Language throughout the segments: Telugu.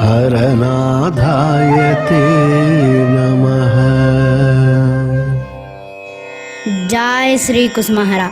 हरनाथाय ते नमः। जय श्री कुसुमहरा।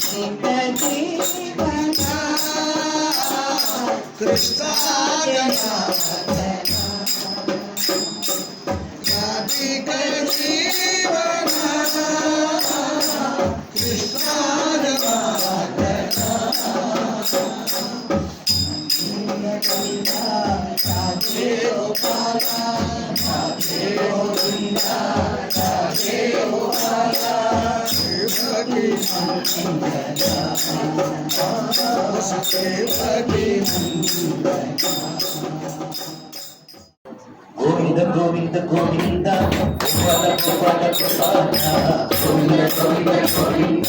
అధిక జీవన కృష్ణ అధిక జీవన గోవింద గోవింద గోవింద గోపాల గోపాల గోపాల గోవింద గోవింద గోవింద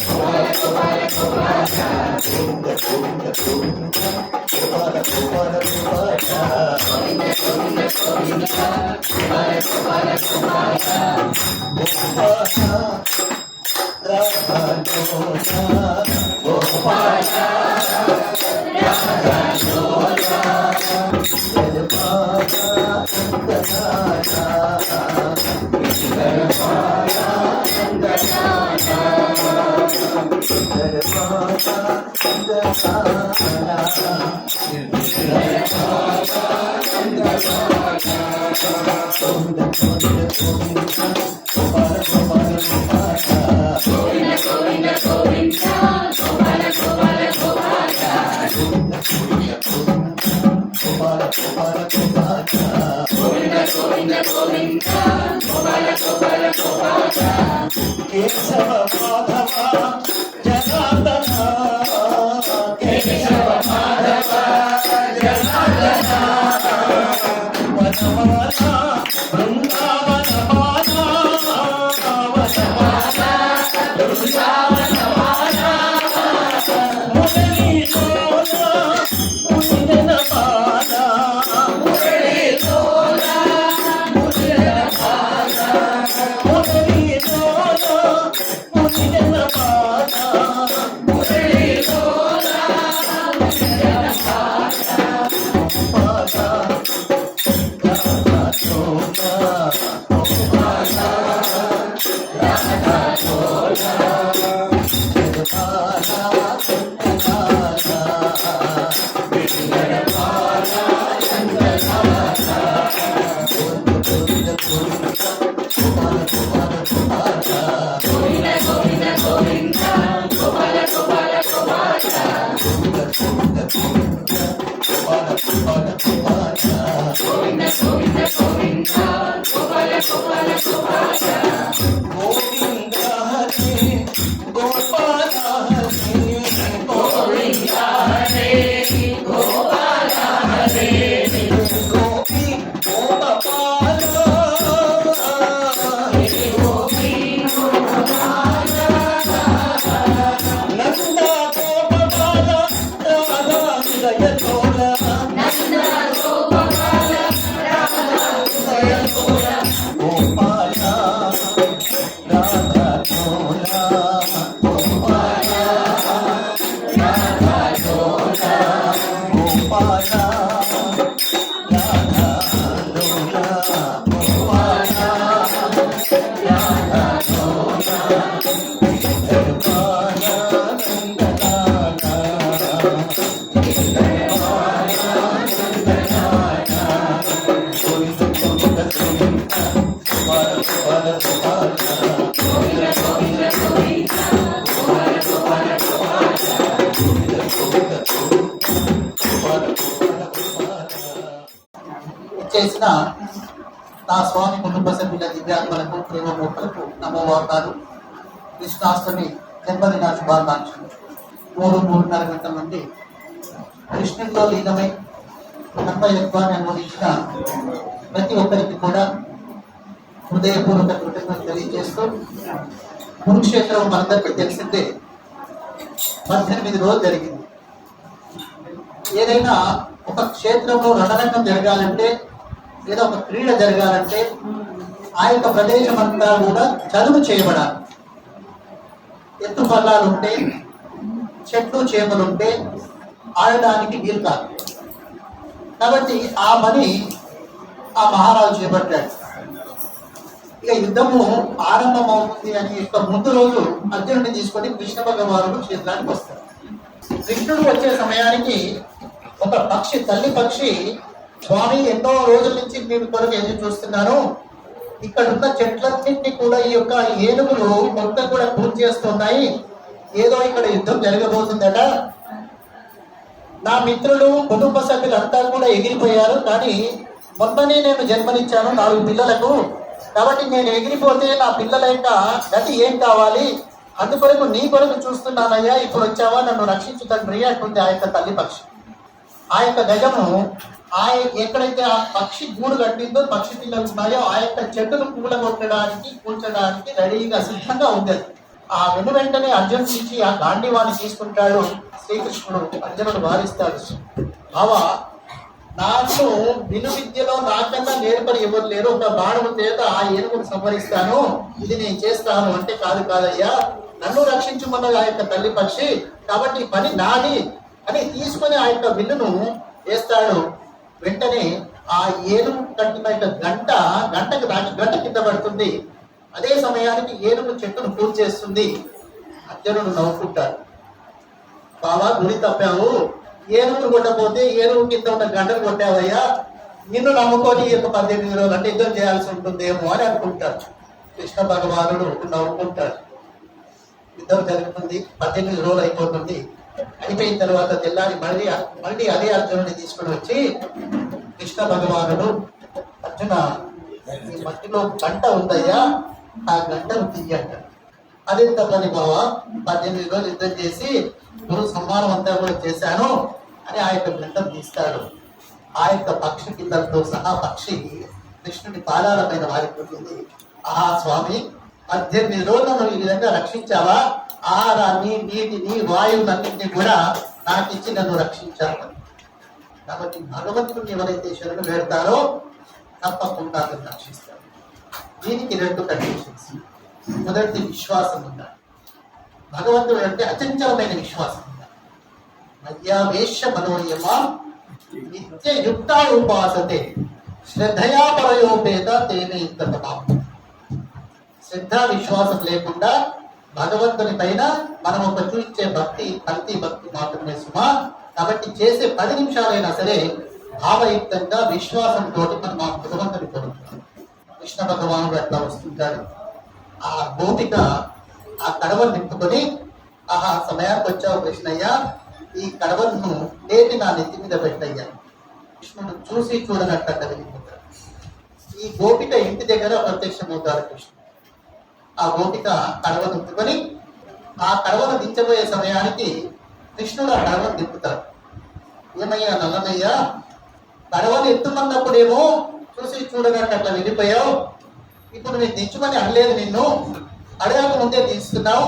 గోపాల గోపాల గోపాల గోవింద గోవింద గోపాల గోపాల గోపాల కేశవ మాధవ జనార్దన కేశవ మాధవ జనార్దన వనమాల బృందావన మాల వనమాల బృందావన మాల మురళీలోల మునిజన పాల మురళీలోల మునిజన పాల మురళీలోల మునిజన పాల మురళీలోల మునిజన పాల పాల రాధా చోళ పాల రాధా చోళ గోవింద హరి గోపాల హరి గోవింద హరి గోపాల హరి గోపి గోపాల గోపి గోపాల నంద గోపాల రాధా హృదయ తోల నంద గోపాల రాధా హృదయ తోల గోపాల రాధా చోళ గోపాల రాధా చోళ గోపాల రాధా లోల గోపాల రాధా చోళ గోపాల నందలాల గోవింద గోవింద గోవింద గోపాల గోపాల చేసిన నా స్వామి కుటుంబ సభ్యుల దివ్యాత్మలకు ప్రేమమూర్తులకు నమోవాకాలు. కృష్ణాష్టమి జన్మదిన శుభాకాంక్షలు. 3-3:30 గంటల నుండి కృష్ణుడితో లీనమై కర్మయత్వాన్ని అనుమతించిన ప్రతి ఒక్కరికి కూడా హృదయపూర్వక కృతజ్ఞతలు తెలియజేస్తూ, కురుక్షేత్రం మనందరికీ తెలిసిందే 18 రోజులు జరిగింది. ఏదైనా ఒక క్షేత్రంలో రణరంగం జరగాలంటే లేదా ఒక క్రీడ జరగాలంటే ఆ యొక్క ప్రదేశం అంతా కూడా చదువు చేయబడాలి. ఎత్తు పల్లాలు ఉంటే, చెట్లు చేపలుంటే ఆడడానికి వీలు కాదు. కాబట్టి ఆ పని ఆ మహారాజు చేపట్టాడు. ఇక యుద్ధము ఆరంభమవుతుంది అని యొక్క ముందు రోజు అర్జునుడిని తీసుకొని కృష్ణ భగవానుడు క్షేత్రానికి వస్తాడు. కృష్ణుడు వచ్చే సమయానికి ఒక పక్షి, తల్లి పక్షి, స్వామి ఎన్నో రోజుల నుంచి మీ కొరకు ఎదురు చూస్తున్నాను, ఇక్కడ ఉన్న చెట్లన్నింటినీ కూడా ఈ యొక్క ఏనుగులు మొత్తం కూడా పూర్తి చేస్తున్నాయి, ఏదో ఇక్కడ యుద్ధం జరగబోతుందట, నా మిత్రులు కుటుంబ సభ్యులంతా కూడా ఎగిరిపోయారు, కానీ మొన్ననే నేను జన్మనిచ్చాను 4 పిల్లలకు, కాబట్టి నేను ఎగిరిపోతే నా పిల్లల యొక్క గతి ఏం కావాలి, అందుకొరకు నీ కొరకు చూస్తున్నానయ్యా, ఇప్పుడు వచ్చావా, నన్ను రక్షించు తండ్రి అంటుంది ఆ యొక్క తల్లి పక్షి. ఆ యొక్క గజము ఎక్కడైతే ఆ పక్షి గూడు కట్టిందో, పక్షి పిల్లలు ఉన్నాయో ఆ యొక్క చెట్టును కూలగొట్టడానికి, కూల్చడానికి రెడీగా సిద్ధంగా ఉంది. ఆ వెను వెంటనే అర్జునుడికి ఇచ్చి ఆ గాంధీవాన్ని తీసుకుంటాడు శ్రీకృష్ణుడు. అర్జునుడు వారిస్తాడు, బావా నాకు విను విద్యలో నాకన్నా నేర్పడి ఎవరు లేరు, ఒక బాణము చేత ఆ ఏనుగును సంహరిస్తాను, ఇది నేను చేస్తాను అంటే, కాదు కాదయ్యా నన్ను రక్షించమన్నది ఆ యొక్క తల్లి పక్షి, కాబట్టి ఈ పని నాది అని తీసుకొని ఆ యొక్క విల్లును వేస్తాడు. వెంటనే ఆ ఏనుగు కట్టిన యొక్క గంట కింద పడుతుంది. అదే సమయానికి ఏనుగు చెట్టును పూర్తి చేస్తుంది. అర్జునుడు నవ్వుకుంటాడు, బావా గురి తప్పావు, ఏనుగును కొట్టకపోతే ఏనుగు కింద ఉన్న గంటను కొట్టావయ్యా, నిన్ను నమ్ముకొని ఈ యొక్క 18 రోజులు అంటే యుద్ధం చేయాల్సి ఉంటుందేమో అని అనుకుంటాడు. కృష్ణ భగవానుడు నవ్వుకుంటాడు. యుద్ధం జరుగుతుంది, 18 రోజులు అయిపోతుంది. అయిపోయిన తర్వాత తెల్లారి మళ్ళీ అదే అర్జునుడిని తీసుకుని వచ్చి కృష్ణ భగవానుడు, అర్జున ఈ మట్టిలో గంట ఉందయ్యా, ఆ గంటను తీయంటాడు. అదే తప్పని బావా 18 రోజులు యుద్ధం చేసి గురు సంహారం అంతా కూడా చేశాను అని ఆ యొక్క గంటను తీస్తాడు. ఆ యొక్క పక్షి కిందలతో సహా పక్షి కృష్ణుడి పాదాల పైన వారిపోతుంది. ఆహా స్వామి, 18 రోజులను ఈ విధంగా రక్షించావా, ఆహారాన్ని నీటిని వాయువులన్నింటినీ కూడా నాకు ఇచ్చి నన్ను రక్షించాను. కాబట్టి భగవంతుడిని ఎవరైతే శరణు వేడతారో తప్పకుండా అతను రక్షిస్తారు. దీనికి 2 కండిషన్స్. మొదటి విశ్వాసం ఉండాలి. భగవంతుడు అంటే అచంచలమైన విశ్వాసం ఉండాలి. మధ్యావేశ మనోయమ నిత్యయుక్తా ఉపాసతే శ్రద్ధయా పరయోపేత తేనే తపా. శ్రద్ధ విశ్వాసం లేకుండా భగవంతుని పైన మనం ఒక చూపించే భక్తి మాత్రమే సుమా. కాబట్టి చేసే 10 నిమిషాలైనా సరే భావయుక్తంగా విశ్వాసంతో మనం ఆ భగవంతుని పొందుతాం. కృష్ణ భగవానుడు అట్లా వస్తుంటాడు. ఆ గోపిక ఆ కడవను నింపుకొని, ఆహా సమయానికి వచ్చావు కృష్ణయ్య, ఈ కడవను లేపి నా నెత్తి మీద పెట్టయ్యా. కృష్ణుడు చూసి చూడనట్టు వెళ్ళిపోతాడు. ఈ గోపిక ఇంటి దగ్గర ప్రత్యక్షమవుతాడు కృష్ణుడు. ఆ గోపిక కడవను ఎత్తుకొని ఆ కడవను దించబోయే సమయానికి కృష్ణుడు ఆ కడవను దింపుతాడు. ఏమయ్యా నల్లనయ్యా, కడవను ఎత్తుమన్నప్పుడేమో చూసి చూడనట్టు అట్లా వెళ్ళిపోయావు, ఇప్పుడు నేను దించుమని అనలేదు, నిన్ను అడగక ముందే తీస్తున్నావు,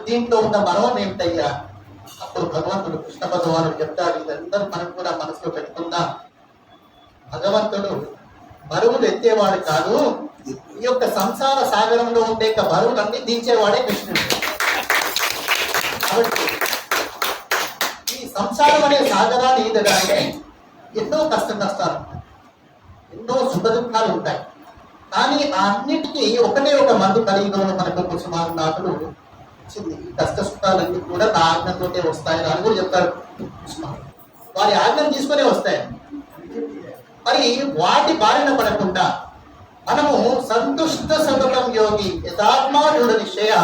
దీంట్లో ఉన్న మర్మం ఏమిటయ్యా? అప్పుడు భగవంతుడు కృష్ణ భగవానుడు చెప్తాడు, ఇదందరూ మనం కూడా మనసులో పెట్టుకుందాం. భగవంతుడు బరువులు ఎత్తేవాడు కాదు, ఈ యొక్క సంసార సాగరంలో ఉండే బరువులన్నీ దించేవాడే కృష్ణుడు. కాబట్టి ఈ సంసారం అనే సాగరాన్ని ఈదడానికి ఎన్నో నష్టాలు, ఎన్నో సుఖ దుఃఖాలు ఉంటాయి. కానీ ఆ అన్నిటికీ ఒకటే ఒక మందు కలిగిన మనకు కుసుమానాథుడు వచ్చింది. ఈ కష్ట సుఖాలన్నీ కూడా నా ఆజ్ఞతోటే వస్తాయని అని కూడా చెప్తారు కుసుమారు. వారి ఆజ్ఞను తీసుకునే వస్తాయి. మరి వాటి బారిన పడకుండా మనము సంతుష్ట సతతం యోగి యథాత్మా దృఢ నిశ్చయ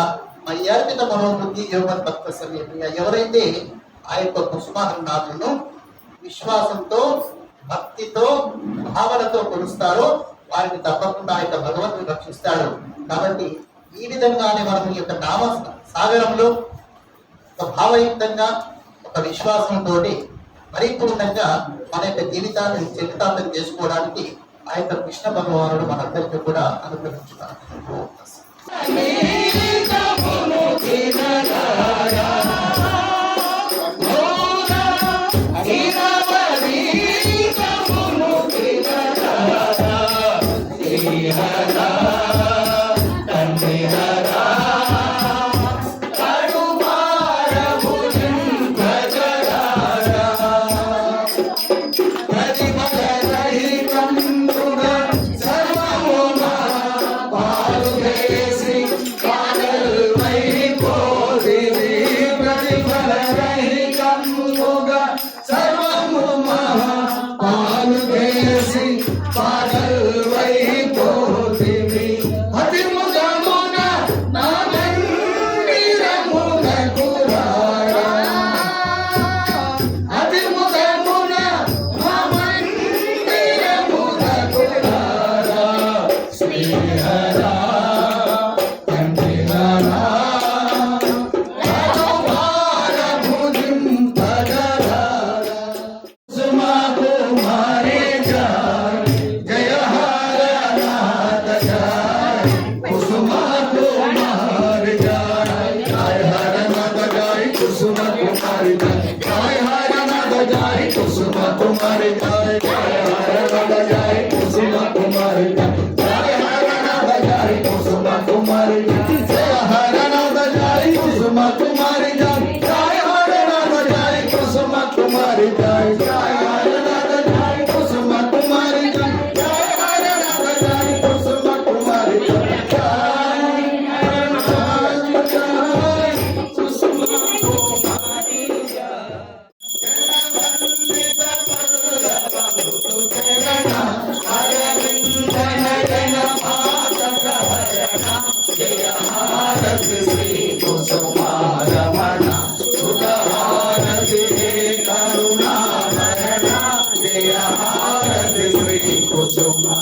మయ్యార్పిత మనోబుద్ధి యోగ భక్త సమయ. ఎవరైతే ఆ యొక్క కుసుమానాథులను విశ్వాసంతో భక్తితో భావనతో కొలుస్తారో వారిని తప్పకుండా ఆ యొక్క భగవంతుడు రక్షిస్తాడు. కాబట్టి ఈ విధంగానే మనం ఈ యొక్క నామ సాగరంలో ఒక భావయుక్తంగా ఒక విశ్వాసంతో పరిపూర్ణంగా మన యొక్క జీవితాన్ని చరితార్థం చేసుకోవడానికి ఆ యొక్క కృష్ణ భగవానుడు మనందరికీ కూడా అనుగ్రహించుతారు. పాలు వేసి పాటలు వైపోతివి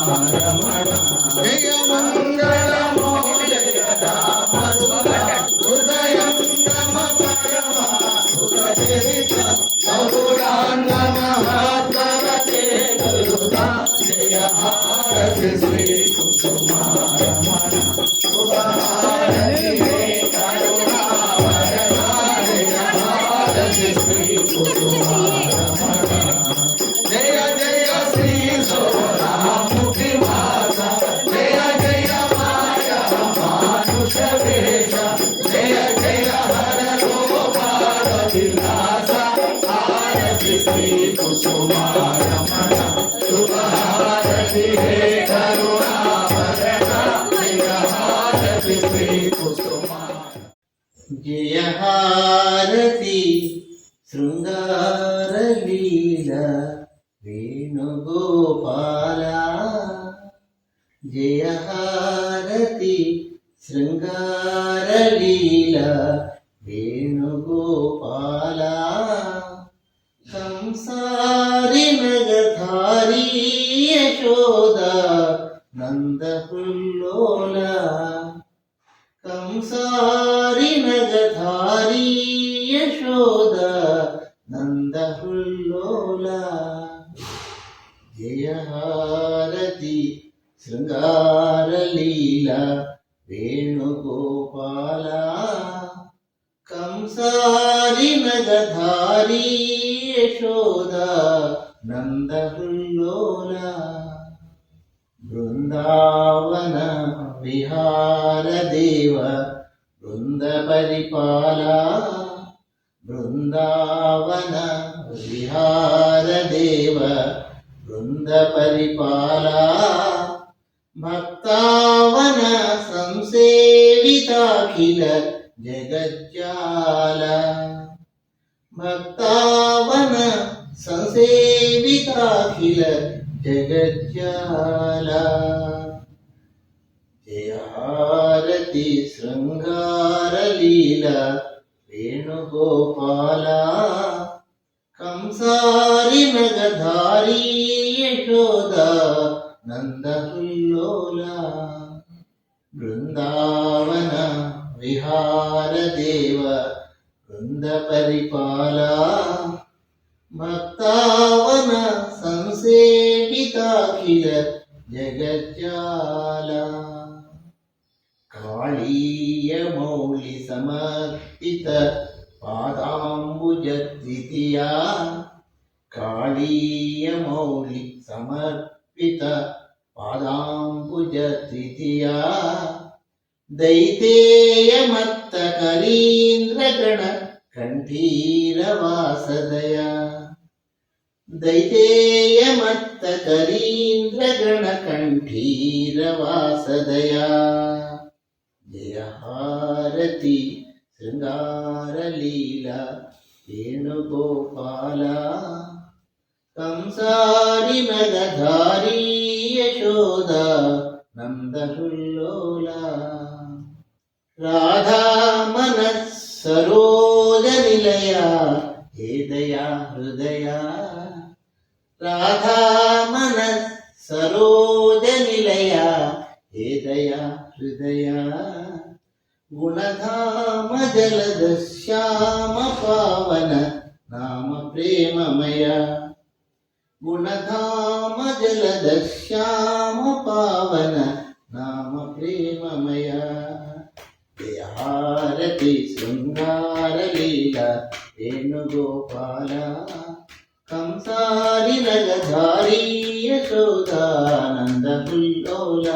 రమణ జయ మంగళమో జయ రామ హృదయం నమ పరమ హృదయరిత గౌరాంగ మహాత్మరతే గరుడా జయ హారతి శ్రీ కుసుమారమణ శుభహారతి హే కరుణావరణ జయ హారతి శ్రీ కుసుమారమణ జయ జయ శ్రీ సోరాముఖి మాత జయ జయ మాయ మానుష వేష జయ జయ హర గోపాల విలాస హారతి శ్రీ కుసుమారమణ శుభహారతి హే కరుణావరణ జయ హారతి శ్రీ కుసుమారమణ జయ హారతి శృంగారలీల వేణుగోపాల జయ హారతి శృంగారలీల వేణుగోపాల సంసారి నగధారీ యశోద నందపుల్లోల కంసారి నగధారీ యశోద నందహుల్లోల జయ హారతి శృంగారలీల వేణుగోపాల కంసారి నగధారీ యశోద నందహుల్లోల బృందావన విహార దేవ బృంద పరిపాల బృందావన విహార దేవ బృంద పరిపాల భక్తావన సంసేవితాఖిల జగజ్జాల భక్తావన సంసేవితాఖిల జగజ్జాల జయ హారతి శృంగారలీల వేణుగోపాల కంసారి నగధారీ యశోద నందహుల్లోల బృందావన విహార దేవ బృంద పరిపాల భక్తావన సంసేవితాఖిల జగజ్జాల కాళీయ మౌళి సమర్పిత పాదాంబుజ ద్వితీయా కాళీయ మౌళి సమర్పిత పాదాంబుజ ద్వితీయా దైతేయమత్త కరీంద్రగణ కంఠీరవాసదయా దైతేయమత్త కరీంద్రగణ కంఠీరవాసదయా జయ హారతి శృంగారలీల వేణుగోపాల కంసారి నగధారీ యశోద నందహుల్లోల రాధా మనస్సరోజ నిలయ హే దయా హృదయ రాధా మనస్సరోజ నిలయ హే దయా హృదయ గుణధామ జలద శ్యామ పావన నామ ప్రేమమయ గుణధామ జలద శ్యామ పావన నామ ప్రేమమయ జయ హారతి శృంగారలీల వేణుగోపాల కంసారి నగధారీ యశోదానంద పుల్లోల